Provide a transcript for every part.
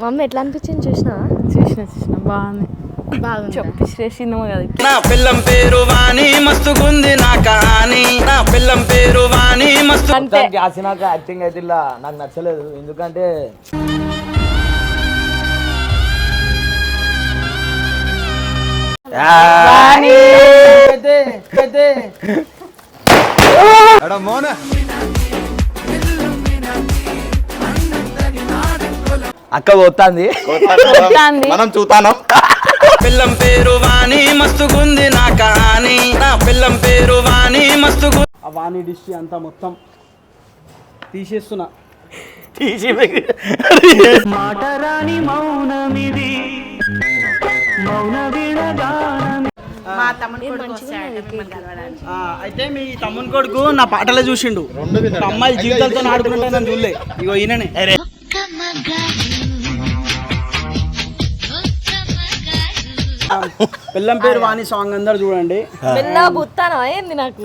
Mummy ఎట్లా అనిపించింది చూసినా బాగుంది చెప్పేసినేమో కదా. నా పిల్లం పేరు వాణి మస్తుగుంది నా కహాని, నా పిల్లం పేరు వాణి మస్తు. ఆసినాక యాక్టింగ్ అయితే ఇలా నాకు నచ్చలేదు. ఎందుకంటే అక్క పోతాంది మనం చూతానం. పిల్లం పేరు వాణి మస్తుగుంది నా కహాని, నా పిల్లం పేరు వాణి మస్తుగు. ఆ వాణి డిష్ అంతా మొత్తం తీసేస్తున్నా. మాటరాని మౌనమిది మౌన విడగానమి. అయితే మీ తమ్ముని కొడుకు నా పాటలే చూసిండు. అమ్మాయి జీవితాలతో ఆడుకుంటే నన్ను చూడలే. ఇగో ఈయననే పిల్లం పేరు వాణి సాంగ్ అందరు చూడండి. మెల్లగా బుత్తాను ఏంది నాకు.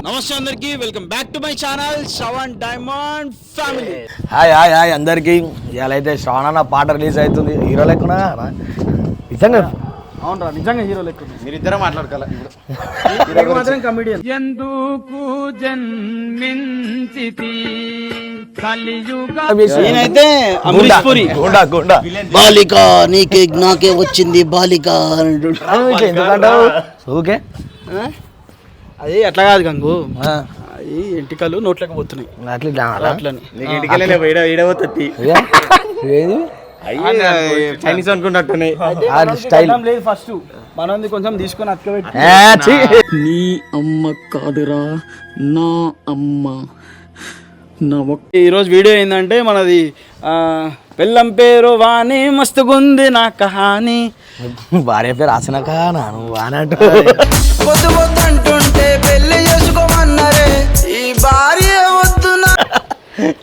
నమస్తే అందరికి, welcome back to my channel Shravan diamond family. Hi hi hi అందరికి. ఇవాళ అయితే శ్రవణ నా పాట రిలీజ్ అవుతుంది. హీరో లెక్కనా నిజంగా? అవునరా, నిజంగా హీరో లెక్క. మీరిద్దరే మాట్లాడుకోవాలి. మాత్రం కమెడియన్. ఎందుకు జన్మించితి కలియుగ. నేనైతే అమరీష్ పురి. బాలిక నీకే నాకే వచ్చింది బాలిక. ఎందుకంటే ఓకే అది అట్లా కాదు గంగు, అది ఎంటికలు నోట్లోకి పోతున్నాయి అట్లని. చైనీస్ అనుకున్నట్టున్నాయి. లేదు ఫస్ట్ మనది కొంచెం తీసుకొని అతకబెట్టి. నీ అమ్మ కాదురా నా అమ్మ. ఈరోజు వీడియో ఏంటంటే మనది పిల్లం పేరు వాణి మస్తుగుంది నా కహాని. భార్య పేరు ఆసినాక నాను వానట్టు పొద్దు పొద్దు అంటుంటే పెళ్లి చేసుకోమన్నారే ఈ భార్య వద్దునా.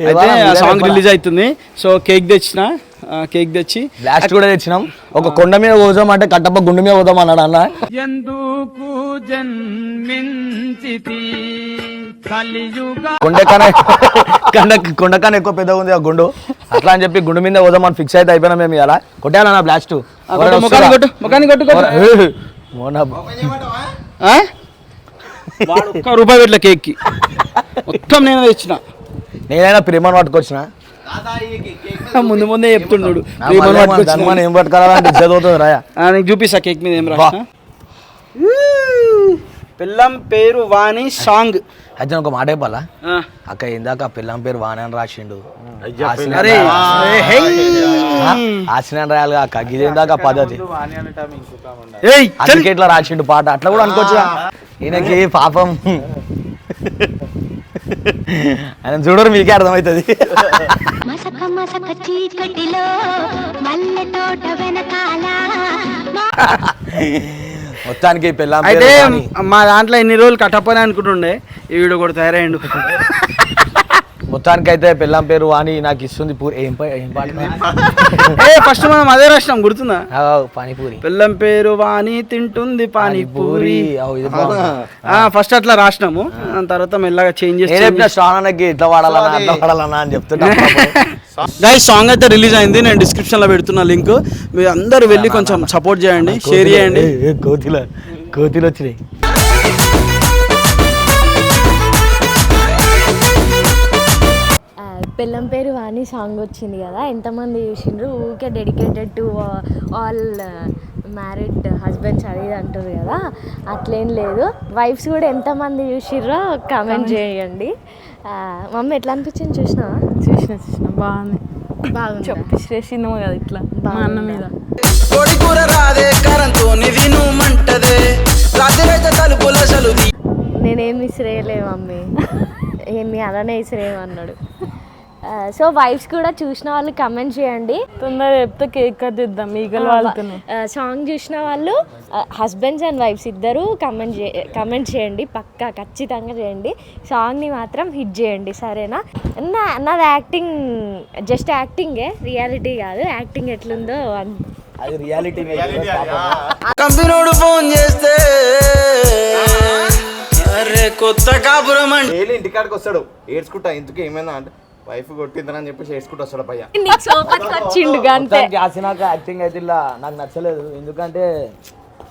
అయితే ఆ సాంగ్ రిలీజ్ అవుతుంది. సో కేక్ తెచ్చి లాస్ట్ కూడా తెచ్చినాం. ఒక కొండ మీద పోదాం అంటే కట్టప్ప గుండె మీద పోదాం అన్నాడు అన్న. ఎందుకు జన్మించితి కలియుగ. కొండకన్నా ఎక్కువ పెద్దగా ఉంది ఆ గుండు. అట్లా అని చెప్పి గుండు మీద పోదాం అని ఫిక్స్ అయితే అయిపోయినా మేము ఇలా కొట్టాలన్నా బ్లాస్ట్. రూపాయి పెట్టలే కేక్ కి. మొత్తం నేను తెచ్చిన. నేనైనా ప్రేమను పట్టుకొచ్చిన. ముందు ముందే చెప్తున్నాడు ఏం పట్టుకోవాలంటే చదువుతుంది రాయా. నీకు చూపిస్తా కేక్ మీద ఏం రా. పిల్లం పేరు వాణి సాంగ్. అయితే ఒక మాట చెప్పాలా అక్క, ఇందాక పిల్లం పేరు వాణి అని రాసిండు. ఆశనం రాయాలి అక్క, ఇది ఇందాక పద్ధతి. అందుకే ఇట్లా రాసిండు పాట. అట్లా కూడా అనుకోవచ్చు. ఈయనకి పాపం ఆయన చూడరు, మీకే అర్థమవుతుంది. మొత్తానికి పిల్లం అయితే మా దాంట్లో ఎన్ని రోజులు కట్టపని అనుకుంటుండే, ఈ వీడియో కూడా తయారయ్యండు. మొత్తానికి అయితే పిల్లం పేరు వాణి నాకు ఇస్తుంది. ఏం పాట ఫస్ట్ మనం అదే రాసినాం, గుర్తుందా? పానీపూరి. పిల్లం పేరు వాణి తింటుంది పానీపూరి. ఫస్ట్ అట్లా రాసినాము, దాని తర్వాత మెల్లగా చేంజ్ చేసి శ్రావణకి ఇట్లా వాడాలన్నా అట్లా వాడాలన్నా అని చెప్తున్నా. గైస్ సాంగ్ అయితే రిలీజ్ అయింది. నేను డిస్క్రిప్షన్ లో పెడుతున్నా లింక్. మీరు అందరూ వెళ్ళి కొంచెం సపోర్ట్ చేయండి, షేర్ చేయండి. కోతిలు వచ్చినాయి. పిల్లం పేరు వాణి సాంగ్ వచ్చింది కదా, ఎంతమంది చూసిండ్రు? ఊకే dedicated to all married husbands అది అంటారు కదా, అట్లేం లేదు. వైఫ్స్ కూడా ఎంతమంది చూసిర్రో కామెంట్ చేయండి. మమ్మీ ఎట్లా అనిపించింది చూసినా బాగుంది. చెప్పేసినేమో కదా ఇట్లా మా అన్న మీద. కోడి కూర రాదే కరంతో నివిను మంటదే రాత్రైతే తలుపుల సలుది. నేనేం ఇసిరేయలే మమ్మీ, ఏమి అలానే ఇసిరేయమన్నాడు. సో వైఫ్స్ కూడా చూసిన వాళ్ళు కమెంట్ చేయండి. తొందరగా చెప్తే కేక్ కట్ చేద్దాం. ఈగలు వాళ్ళతోనే సాంగ్ చూసిన వాళ్ళు హస్బెండ్స్ అండ్ వైఫ్స్ ఇద్దరు కమెంట్ చేయండి, పక్కా ఖచ్చితంగా చేయండి. సాంగ్ని మాత్రం హిట్ చేయండి, సరేనా? నాది యాక్టింగ్ జస్ట్ యాక్టింగే, రియాలిటీ కాదు. యాక్టింగ్ ఎట్లుందో అది రియాలిటీ. కంపెనోడు ఫోన్ చేస్తే కొత్త కాపురం అంటే డైలీ ఇంటికాడికి వస్తాడు ఏడ్చుకుంటా ఇందుకు ఏమైనా అంటే వైఫ్ కొట్టిందని చెప్పేసి ఏడ్చుకుంటూ వస్తాడు పయ్య. నీకు సోపతికి వచ్చిండు అంతే. ఆసినాక యాక్టింగ్ అయితే ఇలా నాకు నచ్చలేదు. ఎందుకంటే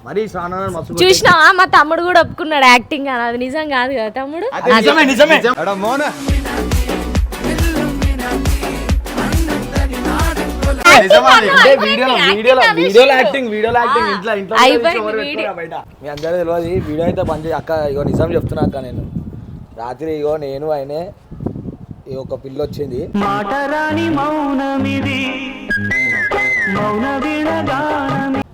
మరి శ్రావణ మస్తు చూసినావా మా తమ్ముడు కూడా ఒప్పుకున్నాడు యాక్టింగ్ అని. అది నిజం కాదు కదా తమ్ముడు? నిజమే నిజమే. ఎడా మోన వీడియోలో యాక్టింగ్ ఇంట్లో అయిపోయింది వీడియో. బయట మీ అందరూ తెలియదు. వీడియో అయితే పని అక్క. ఇగో నిజం చెప్తున్నా అక్క. నేను రాత్రి ఇగో నేను ఆయనే ఒక పిల్ల వచ్చింది.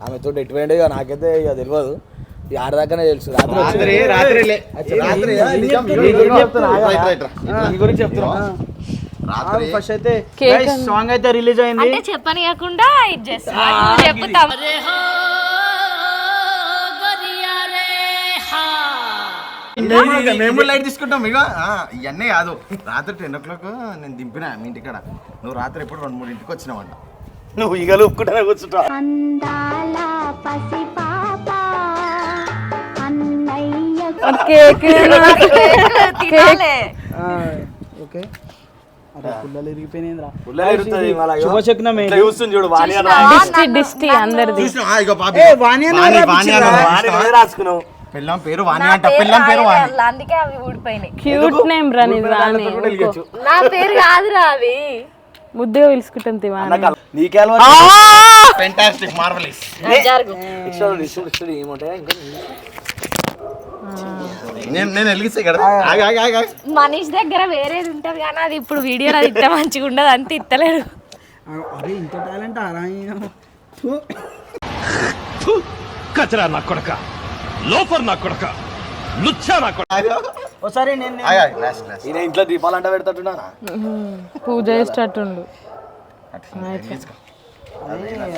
ఆమెతో ఎటువంటి ఇక నాకైతే ఇక తెలియదు. ఆడదాకానే తెలుసు. గురించి చెప్తున్నా. ఫస్ట్ అయితే సాంగ్ అయితే రిలీజ్ అయింది. అంటే చెప్పని కాకుండా ఇది చేస్తా చెప్తాం. మేము లైట్ తీసుకుంటాం ఇక ఇవన్నీ కాదు. రాత్రి 10 o'clock నేను దింపినా మీ ఇంటికాడ. నువ్వు రాత్రి ఎప్పుడు 2-3 వచ్చినావంట. నువ్వు ఈగలు ఒప్పుకుంటానే కూర్చుంటా. ఓకే పుల్లలు ఇరిగిపోయినాయిరా. శుభశకునమే చూస్తుంది చూడు. డిస్టి అందరిది. రాసుకున్నావు. పిల్లం పేరు వాణి అంట. పిల్లం పేరు వాణి. అందుకే అవి ఊడిపోయినాయి. క్యూట్ నేమ్ రా నీది వాణి. నా పేరు కాదురా అది. ముద్దుగా పిలుచుకుంటుంది వాణి. నీకే ఫెంటాస్టిక్ మార్వెలస్. నేను వెలిగిస్తే కదా. మనీష్ దగ్గర వేరేది ఉంటది కానీ అది ఇప్పుడు వీడియోలో అది ఇట్ట మంచిగా ఉండదు. అంత ఇత్తలేడు. అరే ఇంత టాలెంట్ కచరా నా కొడక, లోఫర్ నా కొడక, లుచ్చా నా కొడక. ఒకసారి నేను ఈయన ఇంట్లో దీపాలంట పెడతాడున్నానా? పూజ చేసేటట్టుండు.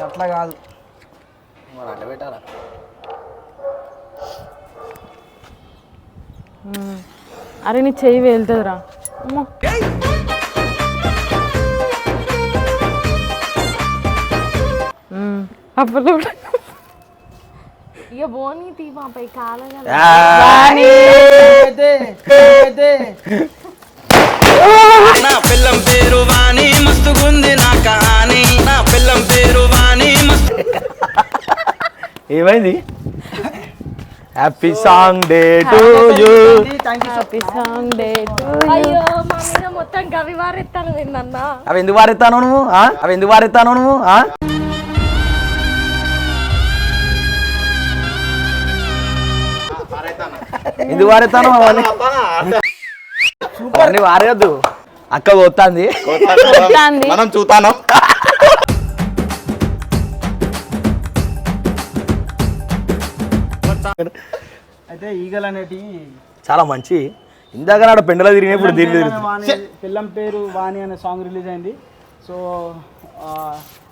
అట్లా కాదు అట్లా పెట్టాలా? అరే నీ చెయ్యి వెళ్తుందిరా. అమ్మో అప్పుడు ఇక బోని తీపై కాలగా నా పిల్లం పేరు వాణి మస్తుగుంది నా కహాని. నా పిల్లం పేరు వాణి మస్తు. ఏమైంది? Happy song day to you. Happy song day to you. అయ్యో మా మీద మొత్తం గవి వారెత్తాను నిన్న. అవి ఎందుకు వారెత్తాను నువ్వు? అవి ఎందుకు వారెత్తాను నువ్వు? ఎందుకు వారెత్తాను? అవన్నీ వారేయద్దు. అక్క పోతాంది. మనం చూతాను. అయితే ఈగలు అనేటి చాలా మంచి. ఇందాక నాడు పెండలో తిరిగి ఇప్పుడు దీన్ని తిరిగి పిల్లం పేరు వాణి అనే సాంగ్ రిలీజ్ అయింది. సో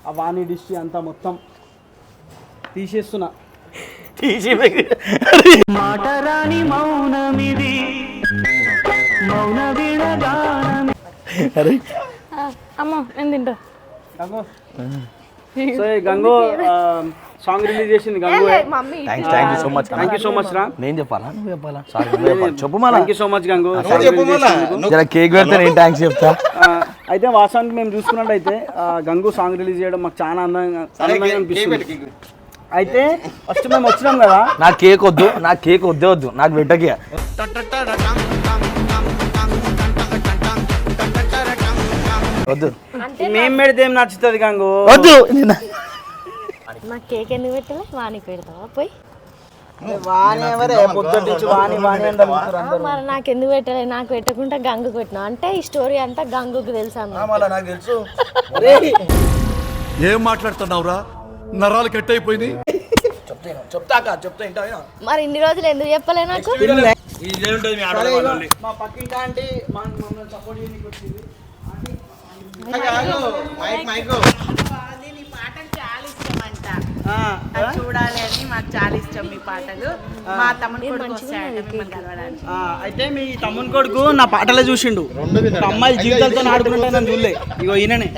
ఆ వాణి డిష్ అంతా మొత్తం తీసేస్తున్నా. తీసి అమ్మో నేను తింటా. Gango so Gango song release చేసింది. Gango mummy thank you so much. Thank you so much రా. నేను చెప్పాలా నువ్వు చెప్పాలా? చెప్పు మళ్ళా. Thank you so much Gango. జర కేక్ పెడితే నేను థ్యాంక్స్ చెప్తా. అయితే వాస్తవానికి మేము చూసుకున్నట్టయితే గంగు సాంగ్ రిలీజ్ చేయడం మాకు చాలా ఆనందంగా అనిపిస్తుంది. అయితే ఫస్ట్ మేము వచ్చినాం కదా. నా కేక్ వద్దు, నా కేక్ వద్దే వద్దు, నాకు పెట్టకి. వద్దు మేము పెడితే ఏం నచ్చుతుంది గంగు? వద్దు. నాకు కేక్ ఎందుకు పెట్టలే? వానికి పెడతావా పోయి? వాణి ఎవరే పొద్దుటి నుంచి వాణి వాణి అని అడుగుతారు అందరూ. మరి నాకు ఎందుకు పెట్టలే? నాకు పెట్టకుండా గంగు పెట్టినా అంటే ఈ స్టోరీ అంతా గంగుకి తెలుసా? నాకు తెలుసు. ఏం మాట్లాడుతున్నావురా? నరాలు కట్ అయిపోయింది. చెప్తా. మరి ఇన్ని రోజులు ఎందుకు చెప్పలే నాకు? మా పక్కింటి ఆంటీ మమ్మల్ని సపోర్ట్ చేయడానికి వచ్చింది. చూడాలి అని మాకు చాలా ఇష్టం మీ పాటలు. మా తమ్ముడు కొడుకు వస్తాడు మిమ్మల్ని కలవడానికి. అయితే మీ తమ్ముని కొడుకు నా పాటలే చూసిండు. అమ్మాయి జీవితాలతో ఆడుకుంటా నన్ను చూడలే. ఇగో ఈయననే.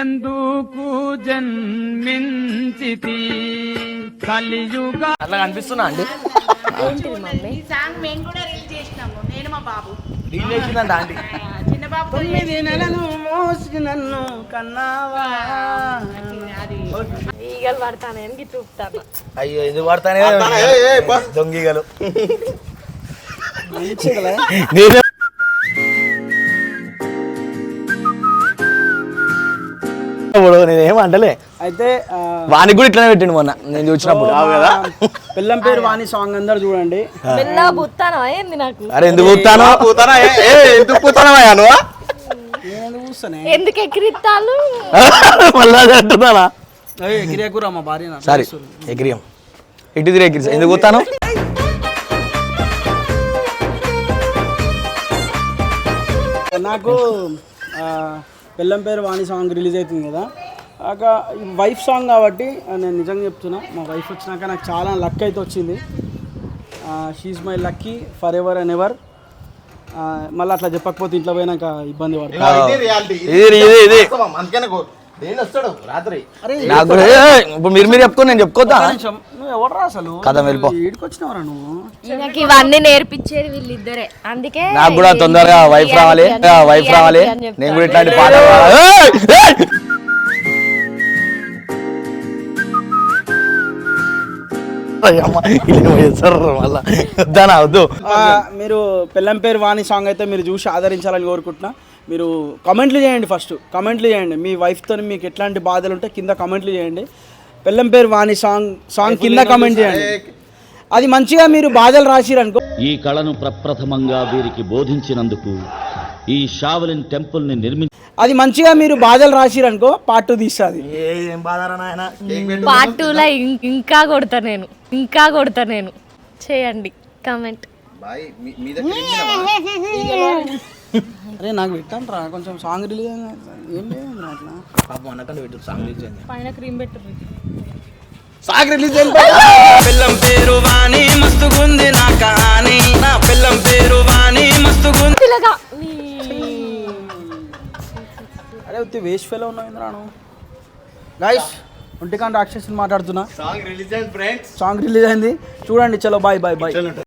ఎందుకు జన్మించితి కలియుగ అట్లా కనిపిస్తున్నా అండి. ఏంటిది మమ్మీ? ఈ సాంగ్ మేము కూడా రిలీజ్ చేసినాం. చేసినాము నేను మా బాబు రీల్ చేసిందంట ఆంటీ. చిన్న బాబు 9 నెలలు మోసి నన్ను కన్నావా. అది ఈగలు పడతానని చూపుతాను. అయ్యో ఎందుకు పడతానే దొంగీగలు. నేనేం అంటలే. అయితే వానికి కూడా ఇట్లానే పెట్టిండు మొన్న నేను చూసినప్పుడు కదా. పిల్లం పేరు వాణి సాంగ్ అందరు చూడండి. మెల్ల బుత్తానా ఏంది నాకు? అరే ఎందుకు పోతానో ఎందుకు పోతానో నేను చూస్తానే ఎందుకు ఎక్కిరిత్తాలు? మళ్ళా అంటున్నానా? ఎగిరేకురా మా భార్య సరే ఎగిరియం ఇటు తిరిగి ఎగిరి ఎందుకు పోతాను? నాకు పిల్లం పేరు వాణి సాంగ్ రిలీజ్ అవుతుంది కదా, వైఫ్ సాంగ్ కాబట్టి నేను నిజంగా చెప్తున్నా, మా వైఫ్ వచ్చినాక నాకు చాలా లక్ అయితే వచ్చింది. She my lucky for ever and ever. మళ్ళీ అట్లా చెప్పకపోతే ఇంట్లో పోయినాక ఇబ్బంది పడుతుంది. ఇప్పుడు మీరు చెప్పుకో నేను చెప్పుకోద్దా? నువ్వు ఎవరు అసలు కదా వెళ్ళిపో. వచ్చినవరా నువ్వు? నాకు ఇవన్నీ నేర్పించేది వీళ్ళిద్దరే, అందుకే నాకు కూడా తొందరగా వైఫ్ రావాలి, వైఫ్ రావాలి. నేను కూడా ఇట్లాంటి పాట వద్దు. మీరు పిల్లం పేరు వాణి సాంగ్ అయితే మీరు చూసి ఆదరించాలని కోరుకుంటున్నా. మీరు కామెంట్లు చేయండి, ఫస్ట్ కామెంట్లు చేయండి. మీ వైఫ్తో మీకు ఎట్లాంటి బాధలు ఉంటే కింద కామెంట్లు చేయండి. పిల్లం పేరు వాణి సాంగ్ కింద కామెంట్ చేయండి. అది మంచిగా మీరు బాధలు రాసిరనుకో, ఈ కళను ప్రప్రథమంగా వీరికి బోధించినందుకు ఈ షావలిన్ టెంపుల్ ని అది మంచిగా మీరు బాధలు రాసిరనుకో పార్ట్ 2 తీస్తుంది. ఏం బాధారా నాయన? పార్ట్ 2లో ఇంకా కొడతా నేను చేయండి కామెంట్. అరే నాకు పెట్టండి రా కొంచెం సాంగ్ రిలీజ్ ఏం లేదు అట్లా పాపం అనకండి పెట్టు సాంగ్ రిలీజ్ అయింది. పైన క్రీమ్ పెట్టు. సాంగ్ రిలీజ్ పిల్లం పేరు వాణి మస్తుగుంది నా కహాని, నా పిల్లం పేరు వాణి మస్తుగుంది. అరే ఉత్తి వేస్ట్ ఫెలో ఉన్నావు రాను. గైస్ ఒంటికాంట రాక్షసుని మాట్లాడుతున్నా. సాంగ్ రిలీజ్ అయింది చూడండి. చలో బాయ్ బాయ్ బాయ్.